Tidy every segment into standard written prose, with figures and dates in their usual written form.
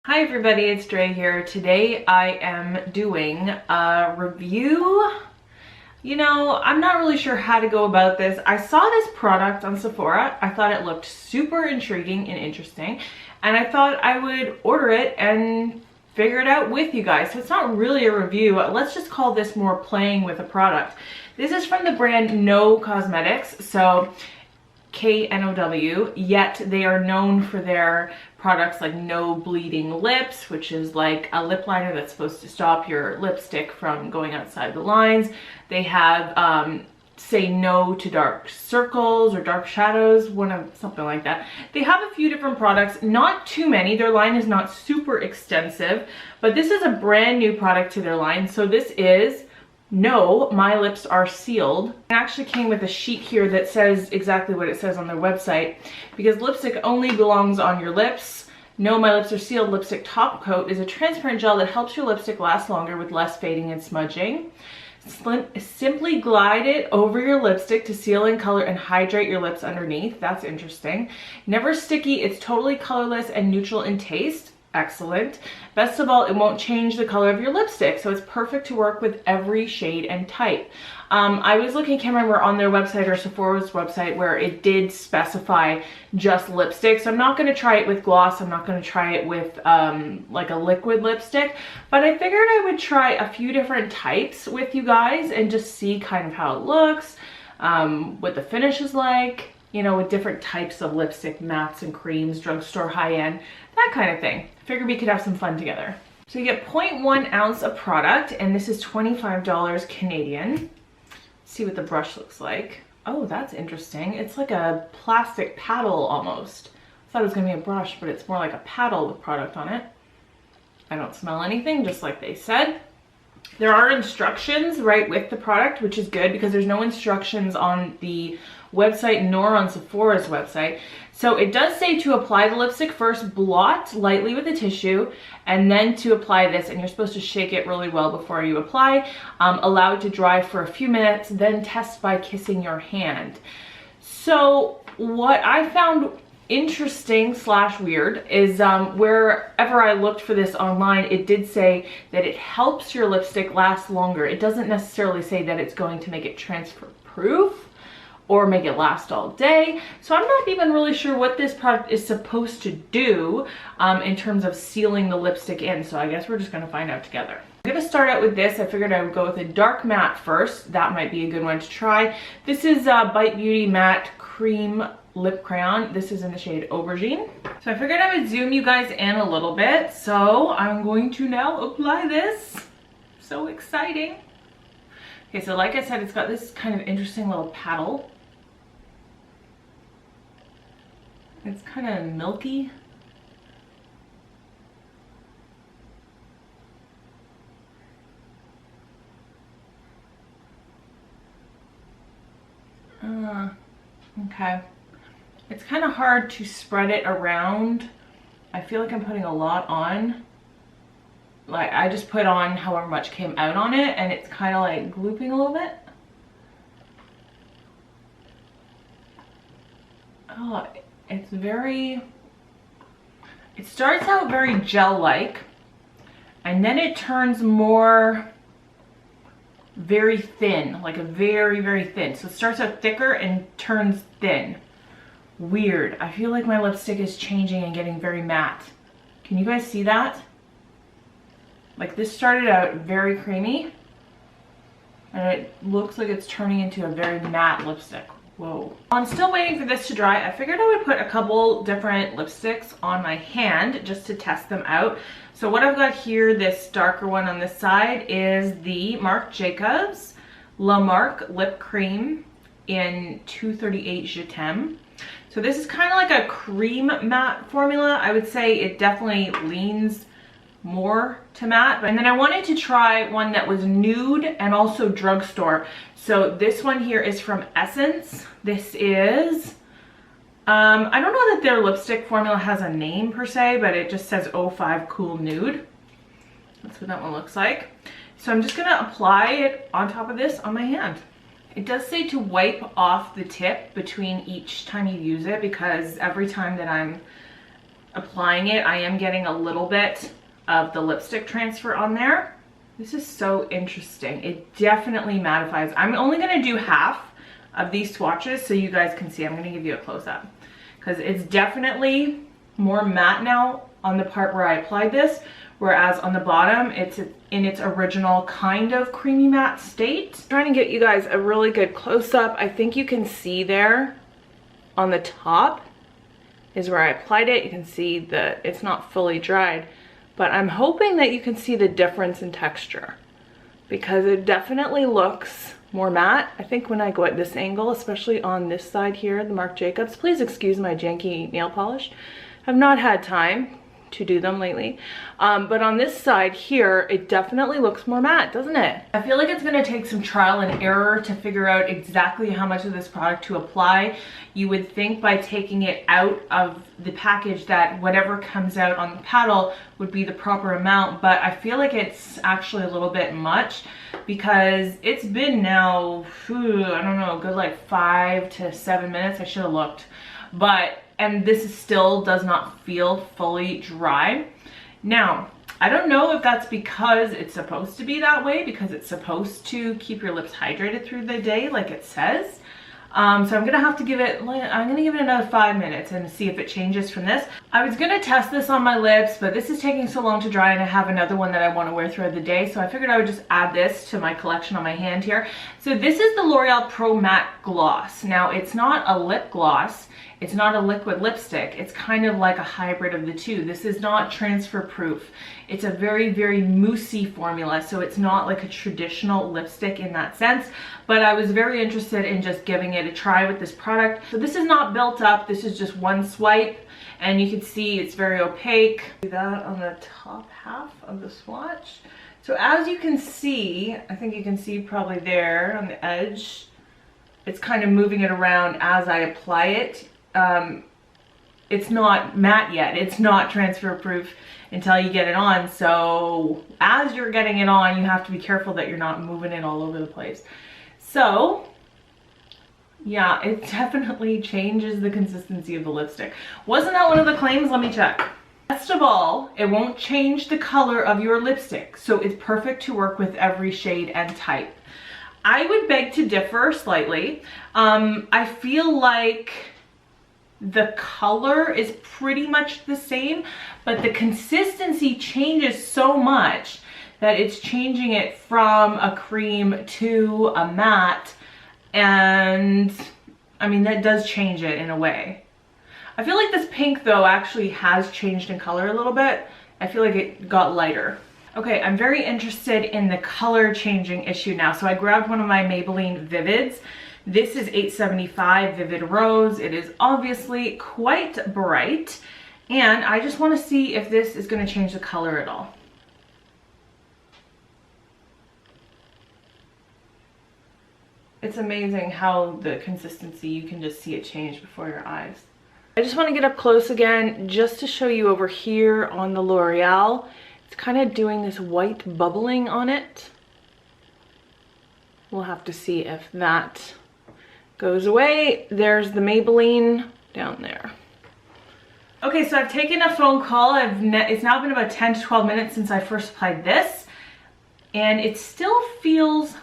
Hi everybody, it's Dre here. Today I am doing a review. You know, I'm not really sure how to go about this. I saw this product on Sephora. I thought it looked super intriguing and interesting, and I thought I would order it and figure it out with you guys. So it's not really a review. Let's just call this more playing with a product. This is from the brand No Cosmetics, so KNOW, yet they are known for their products like No Bleeding Lips, which is like a lip liner that's supposed to stop your lipstick from going outside the lines. They have Say No to Dark Circles or Dark Shadows, something like that. They have a few different products, not too many. Their line is not super extensive, but this is a brand new product to their line. So this is No, My Lips Are Sealed. It actually came with a sheet here that says exactly what it says on their website. Because lipstick only belongs on your lips, No, My Lips Are Sealed Lipstick Top Coat is a transparent gel that helps your lipstick last longer with less fading and smudging. Simply glide it over your lipstick to seal in color and hydrate your lips underneath. That's interesting. Never sticky, it's totally colorless and neutral in taste. Excellent. Best of all, it won't change the color of your lipstick, so it's perfect to work with every shade and type. I was looking, can't remember, on their website or Sephora's website where it did specify just lipstick. So I'm not going to try it with gloss. I'm not going to try it with like a liquid lipstick, but I figured I would try a few different types with you guys and just see kind of how it looks, what the finish is like, you know, with different types of lipstick, mattes and creams, drugstore, high-end, that kind of thing. Figured we could have some fun together. So you get 0.1 ounce of product, and this is $25 Canadian. Let's see what the brush looks like. Oh, that's interesting. It's like a plastic paddle almost. I thought it was gonna be a brush, but it's more like a paddle with product on it. I don't smell anything, just like they said. There are instructions right with the product, which is good because there's no instructions on the website nor on Sephora's website. So it does say to apply the lipstick first, blot lightly with a tissue, and then to apply this, and you're supposed to shake it really well before you apply. Allow it to dry for a few minutes, then test by kissing your hand. So what I found interesting / weird is wherever I looked for this online, it did say that it helps your lipstick last longer. It doesn't necessarily say that it's going to make it transfer proof or make it last all day. So I'm not even really sure what this product is supposed to do in terms of sealing the lipstick in. So I guess we're just gonna find out together. I'm gonna start out with this. I figured I would go with a dark matte first. That might be a good one to try. This is Bite Beauty Matte Cream Lip Crayon. This is in the shade Aubergine. So I figured I would zoom you guys in a little bit. So I'm going to now apply this. So exciting. Okay, so like I said, it's got this kind of interesting little paddle. It's kind of milky. Okay. It's kind of hard to spread it around. I feel like I'm putting a lot on. Like I just put on however much came out on it, and it's kind of like glooping a little bit. Oh, it's very, it starts out very gel-like, and then it turns more very thin, like a very, very thin. So it starts out thicker and turns thin. Weird. I feel like my lipstick is changing and getting very matte. Can you guys see that? Like this started out very creamy, and it looks like it's turning into a very matte lipstick. Whoa. I'm still waiting for this to dry. I figured I would put a couple different lipsticks on my hand just to test them out. So what I've got here, this darker one on this side, is the Marc Jacobs Lamarck Lip Cream in 238 Je T'aime. So this is kind of like a cream matte formula. I would say it definitely leans more to matte. And then I wanted to try one that was nude and also drugstore. So this one here is from Essence. This is, I don't know that their lipstick formula has a name per se, but it just says 05 Cool Nude. That's what that one looks like. So I'm just gonna apply it on top of this on my hand. It does say to wipe off the tip between each time you use it, because every time that I'm applying it, I am getting a little bit of the lipstick transfer on there. This is so interesting. It definitely mattifies. I'm only gonna do half of these swatches so you guys can see. I'm gonna give you a close-up because it's definitely more matte now on the part where I applied this, whereas on the bottom it's in its original kind of creamy matte state. I'm trying to get you guys a really good close-up. I think you can see there on the top is where I applied it. You can see that it's not fully dried, but I'm hoping that you can see the difference in texture because it definitely looks more matte. I think when I go at this angle, especially on this side here, the Marc Jacobs, please excuse my janky nail polish. I've not had time to do them lately. But on this side here, it definitely looks more matte, doesn't it? I feel like it's gonna take some trial and error to figure out exactly how much of this product to apply. You would think by taking it out of the package that whatever comes out on the paddle would be the proper amount, but I feel like it's actually a little bit much because it's been now, I don't know, a good like 5 to 7 minutes. I should have looked, and this still does not feel fully dry. Now, I don't know if that's because it's supposed to be that way, because it's supposed to keep your lips hydrated through the day like it says. So I'm gonna have to give it, another 5 minutes and see if it changes from this. I was gonna test this on my lips, but this is taking so long to dry and I have another one that I wanna wear throughout the day. So I figured I would just add this to my collection on my hand here. So this is the L'Oreal Pro Matte Gloss. Now it's not a lip gloss. It's not a liquid lipstick. It's kind of like a hybrid of the two. This is not transfer proof. It's a very, very moussey formula. So it's not like a traditional lipstick in that sense, but I was very interested in just giving it a try with this product. So this is not built up. This is just one swipe and you can see it's very opaque. Do that on the top half of the swatch. So as you can see, I think you can see probably there on the edge, it's kind of moving it around as I apply it. It's not matte yet. It's not transfer proof until you get it on. So as you're getting it on, you have to be careful that you're not moving it all over the place. So yeah, it definitely changes the consistency of the lipstick. Wasn't that one of the claims? Let me check. Best of all, it won't change the color of your lipstick. So it's perfect to work with every shade and type. I would beg to differ slightly. I feel like the color is pretty much the same, but the consistency changes so much that it's changing it from a cream to a matte, and I mean that does change it in a way. I feel like this pink though actually has changed in color a little bit. I feel like it got lighter. Okay, I'm very interested in the color changing issue now. So I grabbed one of my Maybelline Vivids. This is 875 Vivid Rose. It is obviously quite bright, and I just want to see if this is going to change the color at all. It's amazing how the consistency, you can just see it change before your eyes. I just want to get up close again just to show you over here on the L'Oreal. It's kind of doing this white bubbling on it. We'll have to see if that goes away. There's the Maybelline down there. Okay, so I've taken a phone call. It's now been about 10 to 12 minutes since I first applied this, and it still feels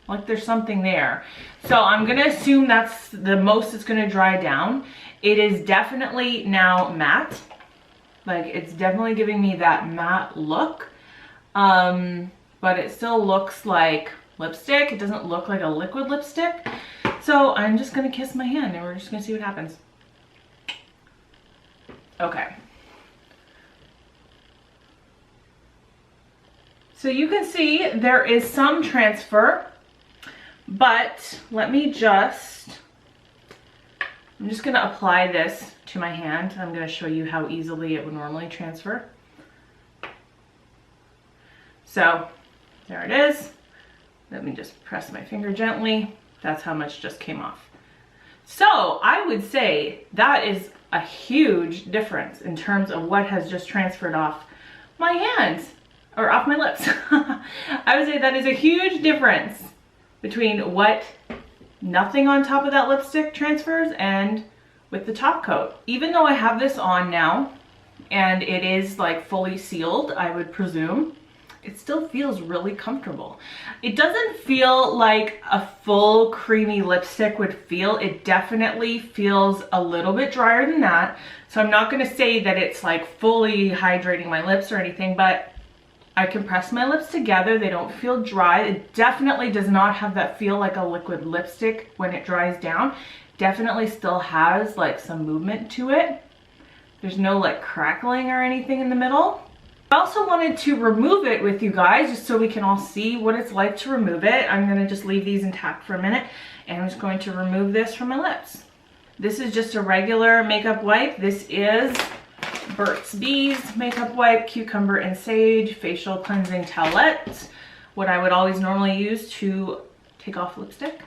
like there's something there. So I'm gonna assume that's the most it's gonna dry down. It is definitely now matte. Like, it's definitely giving me that matte look, but it still looks like lipstick. It doesn't look like a liquid lipstick. So I'm just gonna kiss my hand and we're just gonna see what happens. Okay. So you can see there is some transfer, but let me I'm just gonna apply this to my hand. I'm gonna show you how easily it would normally transfer. So there it is. Let me just press my finger gently. That's how much just came off. So I would say that is a huge difference in terms of what has just transferred off my hands or off my lips. I would say that is a huge difference between what nothing on top of that lipstick transfers and with the top coat. Even though I have this on now and it is like fully sealed, I would presume, it still feels really comfortable. It doesn't feel like a full creamy lipstick would feel. It definitely feels a little bit drier than that. So I'm not gonna say that it's like fully hydrating my lips or anything, but I can press my lips together. They don't feel dry. It definitely does not have that feel like a liquid lipstick when it dries down. Definitely still has like some movement to it. There's no like crackling or anything in the middle. I also wanted to remove it with you guys just so we can all see what it's like to remove it. I'm gonna just leave these intact for a minute and I'm just going to remove this from my lips. This is just a regular makeup wipe. This is Burt's Bees makeup wipe, cucumber and sage facial cleansing towelette. What I would always normally use to take off lipstick.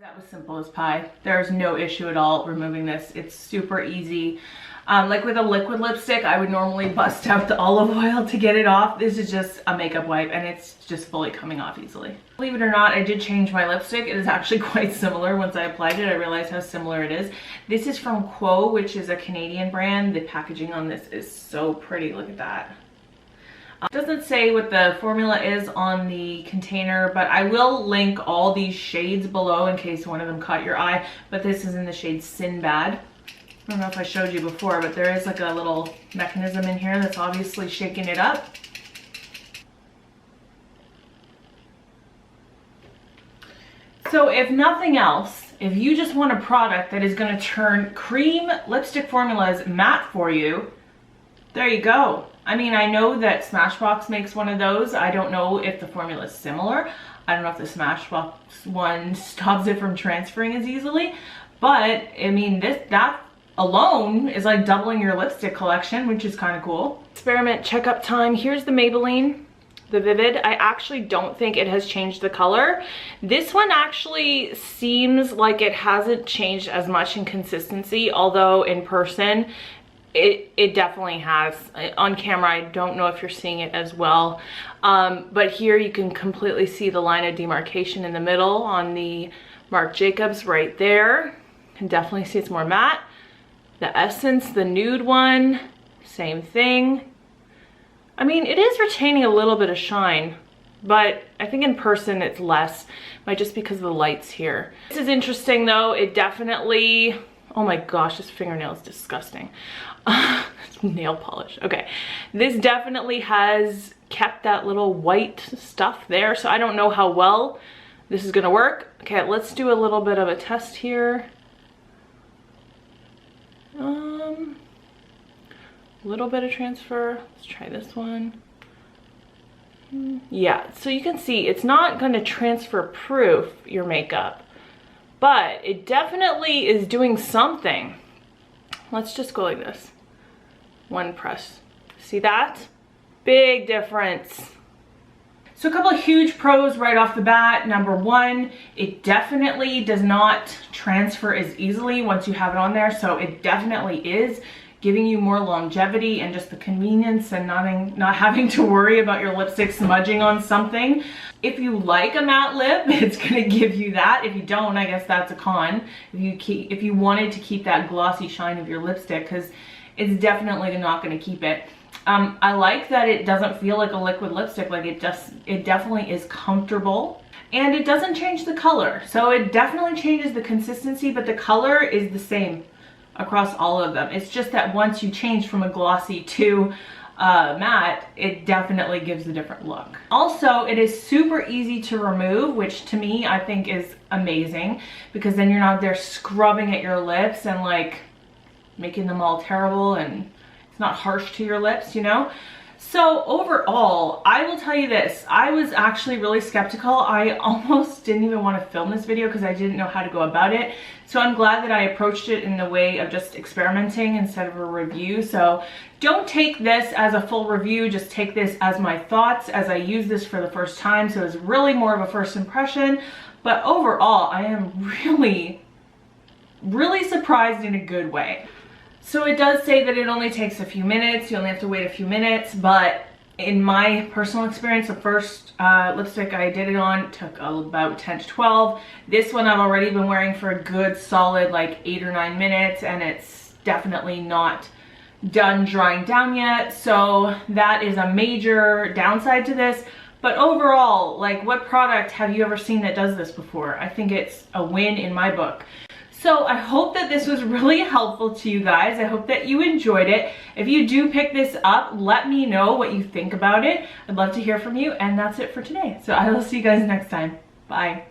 That was simple as pie. There's no issue at all removing this. It's super easy. Like with a liquid lipstick, I would normally bust out the olive oil to get it off. This is just a makeup wipe and it's just fully coming off easily. Believe it or not, I did change my lipstick. It is actually quite similar. Once I applied it, I realized how similar it is. This is from Quo, which is a Canadian brand. The packaging on this is so pretty. Look at that. It doesn't say what the formula is on the container, but I will link all these shades below in case one of them caught your eye. But this is in the shade Sinbad. I don't know if I showed you before, but there is like a little mechanism in here that's obviously shaking it up. So if nothing else, if you just want a product that is going to turn cream lipstick formulas matte for you, there you go. I mean, I know that Smashbox makes one of those. I don't know if the formula is similar. I don't know if the Smashbox one stops it from transferring as easily. But, I mean, that alone is like doubling your lipstick collection, which is kind of cool. Experiment checkup time. Here's the Maybelline, the Vivid. I actually don't think it has changed the color. This one actually seems like it hasn't changed as much in consistency, although in person, it definitely has. On camera, I don't know if you're seeing it as well. But here you can completely see the line of demarcation in the middle on the Marc Jacobs right there. You can definitely see it's more matte. The Essence, the nude one, same thing. I mean, it is retaining a little bit of shine, but I think in person it's less, just because of the lights here. This is interesting though. It definitely, oh my gosh, this fingernail is disgusting. Nail polish. Okay, this definitely has kept that little white stuff there, so I don't know how well this is gonna work. Okay, let's do a little bit of a test here. Little bit of transfer. Let's try this one. Yeah, so you can see it's not going to transfer proof your makeup, but it definitely is doing something. Let's just go like this. One press. See that? Big difference. So a couple of huge pros right off the bat. Number one, it definitely does not transfer as easily once you have it on there. So it definitely is giving you more longevity and just the convenience and not having to worry about your lipstick smudging on something. If you like a matte lip, it's gonna give you that. If you don't, I guess that's a con. If you wanted to keep that glossy shine of your lipstick, because it's definitely not gonna keep it. I like that it doesn't feel like a liquid lipstick. Like it definitely is comfortable. And it doesn't change the color. So it definitely changes the consistency, but the color is the same across all of them. It's just that once you change from a glossy to matte, it definitely gives a different look. Also, it is super easy to remove, which to me I think is amazing, because then you're not there scrubbing at your lips and like making them all terrible, and it's not harsh to your lips, you know? So overall, I will tell you this, I was actually really skeptical. I almost didn't even want to film this video because I didn't know how to go about it. So I'm glad that I approached it in the way of just experimenting instead of a review. So don't take this as a full review, just take this as my thoughts as I use this for the first time. So it's really more of a first impression. But overall, I am really really surprised in a good way. So it does say that it only takes a few minutes. You only have to wait a few minutes, but in my personal experience, the first lipstick I did it on took about 10 to 12. This one I've already been wearing for a good solid like 8 or 9 minutes, and it's definitely not done drying down yet. So that is a major downside to this. But overall, like, what product have you ever seen that does this before? I think it's a win in my book. So I hope that this was really helpful to you guys. I hope that you enjoyed it. If you do pick this up, let me know what you think about it. I'd love to hear from you. And that's it for today. So I will see you guys next time. Bye.